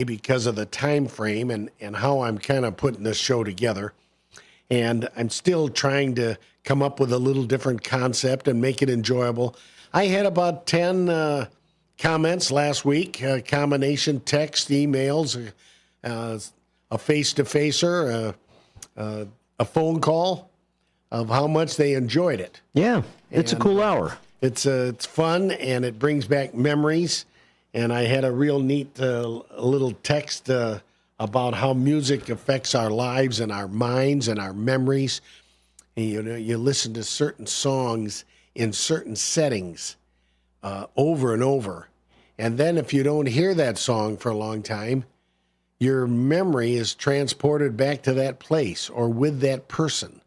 because of the time frame and how I'm kind of putting this show together. And I'm still trying to come up with a little different concept and make it enjoyable. I had about 10 comments last week, a combination text, emails, a face-to-facer, a phone call of how much they enjoyed it. Yeah, it's a cool hour. It's fun, and it brings back memories. And I had a real neat little text about how music affects our lives and our minds and our memories. And, you listen to certain songs in certain settings over and over. And then if you don't hear that song for a long time, your memory is transported back to that place or with that person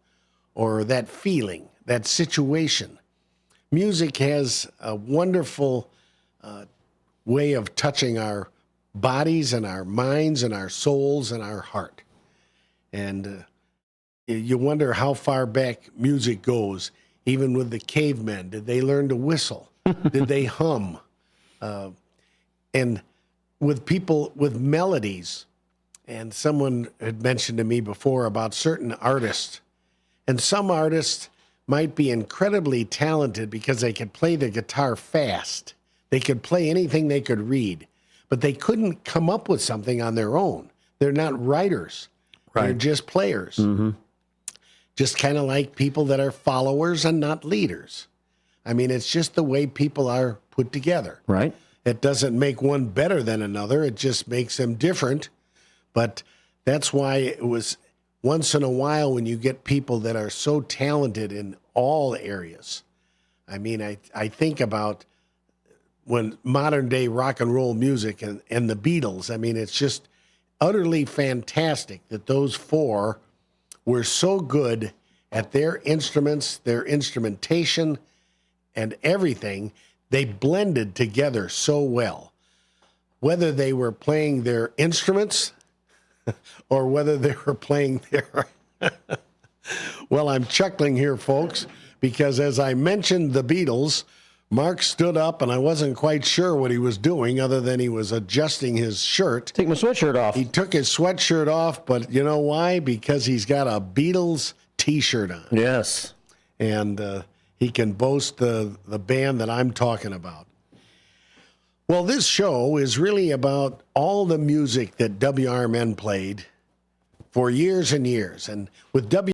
or that feeling, that situation. Music has a wonderful way of touching our bodies and our minds and our souls and our heart. And you wonder how far back music goes, even with the cavemen. Did they learn to whistle? Did they hum? And with people with melodies, and someone had mentioned to me before about certain artists, and some artists might be incredibly talented because they could play the guitar fast. They could play anything they could read, but they couldn't come up with something on their own. They're not writers. Right. They're just players. Mm-hmm. Just kind of like people that are followers and not leaders. I mean, it's just the way people are put together. Right. It doesn't make one better than another. It just makes them different. But that's why it was once in a while when you get people that are so talented in all areas. I mean, I think about when modern day rock and roll music and the Beatles. I mean, it's just utterly fantastic that those four were so good at their instruments, their instrumentation, and everything. They blended together so well. Whether they were playing their instruments or whether they were playing their... Well, I'm chuckling here, folks, because as I mentioned the Beatles, Mark stood up, and I wasn't quite sure what he was doing other than he was adjusting his shirt. Take my sweatshirt off. He took his sweatshirt off, but you know why? Because he's got a Beatles T-shirt on. Yes. And he can boast the band that I'm talking about. Well, this show is really about all the music that WRMN played for years and years. And with